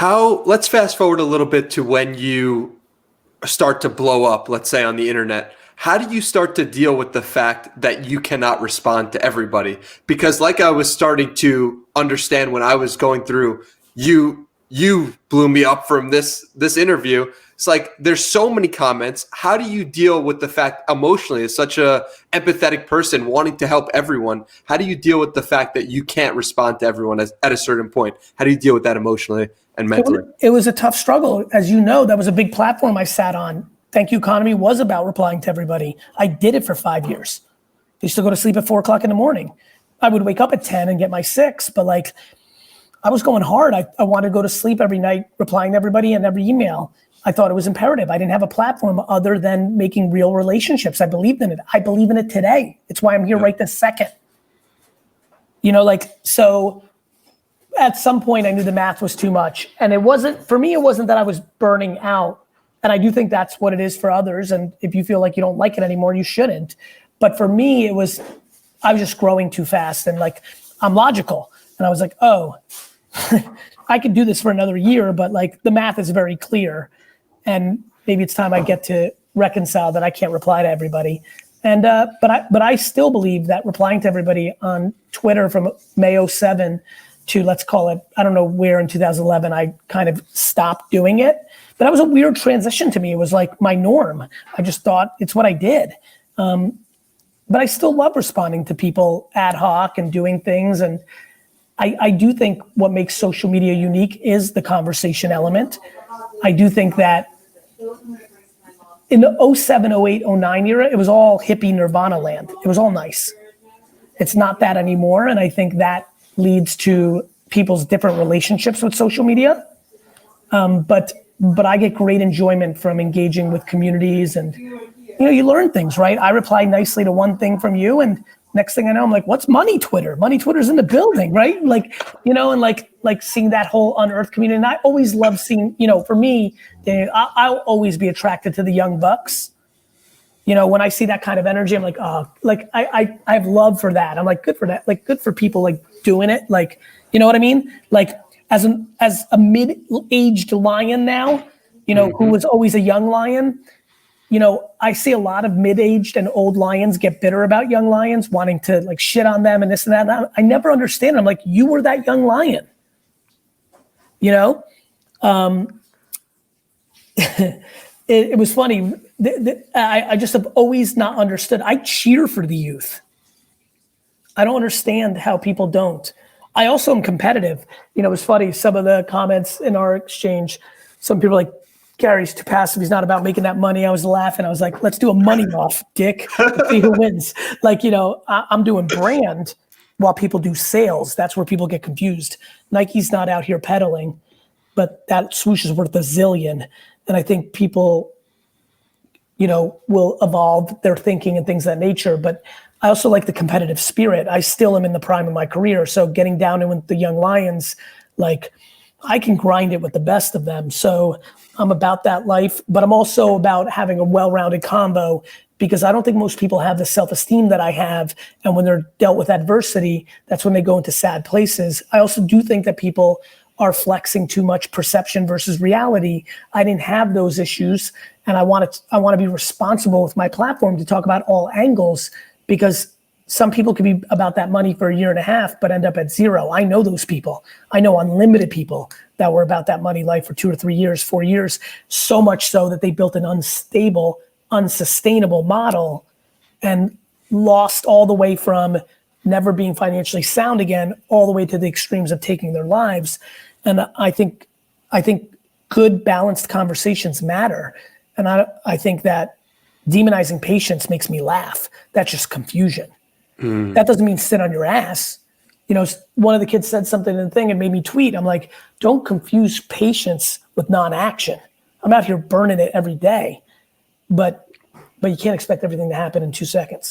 let's fast forward a little bit to when you start to blow up, let's say on the internet. How do you start to deal with the fact that you cannot respond to everybody? Because like I was starting to understand when I was going through, you blew me up from this interview. It's like there's so many comments. How do you deal with the fact emotionally as such a empathetic person wanting to help everyone? How do you deal with the fact that you can't respond to everyone at a certain point? How do you deal with that emotionally and mentally? It was a tough struggle. As you know, that was a big platform I sat on. Thank You Economy was about replying to everybody. I did it for 5 years. I used to go to sleep at 4 o'clock in the morning. I would wake up at 10 and get my 6, but like I was going hard. I wanted to go to sleep every night, replying to everybody and every email. I thought it was imperative. I didn't have a platform other than making real relationships. I believed in it. I believe in it today. It's why I'm here right this second. So at some point I knew the math was too much. And for me, it wasn't that I was burning out. And I do think that's what it is for others. And if you feel like you don't like it anymore, you shouldn't. But for me, I was just growing too fast and like, I'm logical. And I was like, oh, I could do this for another year, but like the math is very clear. And maybe it's time I get to reconcile that I can't reply to everybody. And but I still believe that replying to everybody on Twitter from May 07 to, let's call it, I don't know where in 2011, I kind of stopped doing it. But that was a weird transition to me. It was like my norm. I just thought it's what I did. But I still love responding to people ad hoc and doing things. And I do think what makes social media unique is the conversation element. I do think that in the 07, 08, 09 era, it was all hippie Nirvana land. It was all nice. It's not that anymore. And I think that leads to people's different relationships with social media. But I get great enjoyment from engaging with communities and, you learn things, right? I reply nicely to one thing from you and next thing I know, I'm like, what's Money Twitter? Money Twitter's in the building, right? Like, and like seeing that whole unearthed community. And I always love seeing, for me, I'll always be attracted to the young bucks. When I see that kind of energy, I'm like, oh, like I have love for that. I'm like, good for that. Like good for people like doing it. Like, you know what I mean? Like as a mid-aged lion now, who was always a young lion, I see a lot of mid-aged and old lions get bitter about young lions, wanting to like shit on them and this and that. And I never understand. I'm like, you were that young lion, it was funny. I just have always not understood. I cheer for the youth. I don't understand how people don't. I also am competitive. It was funny. Some of the comments in our exchange, some people are like, Gary's too passive. He's not about making that money. I was laughing. I was like, let's do a money off, dick. Let's see who wins. Like, I'm doing brand while people do sales. That's where people get confused. Nike's not out here peddling, but that swoosh is worth a zillion. And I think people, will evolve their thinking and things of that nature. But I also like the competitive spirit. I still am in the prime of my career. So getting down in with the young lions, like I can grind it with the best of them. So I'm about that life, but I'm also about having a well-rounded combo because I don't think most people have the self-esteem that I have. And when they're dealt with adversity, that's when they go into sad places. I also do think that people are flexing too much perception versus reality. I didn't have those issues. And I want to be responsible with my platform to talk about all angles because some people can be about that money for a year and a half, but end up at zero. I know those people. I know unlimited people that were about that money life for 2 or 3 years, 4 years, so much so that they built an unstable, unsustainable model and lost all the way from never being financially sound again, all the way to the extremes of taking their lives. And I think good balanced conversations matter. And I think that demonizing patience makes me laugh. That's just confusion. That doesn't mean sit on your ass. One of the kids said something in the thing and made me tweet. I'm like, don't confuse patience with non-action. I'm out here burning it every day, but you can't expect everything to happen in 2 seconds.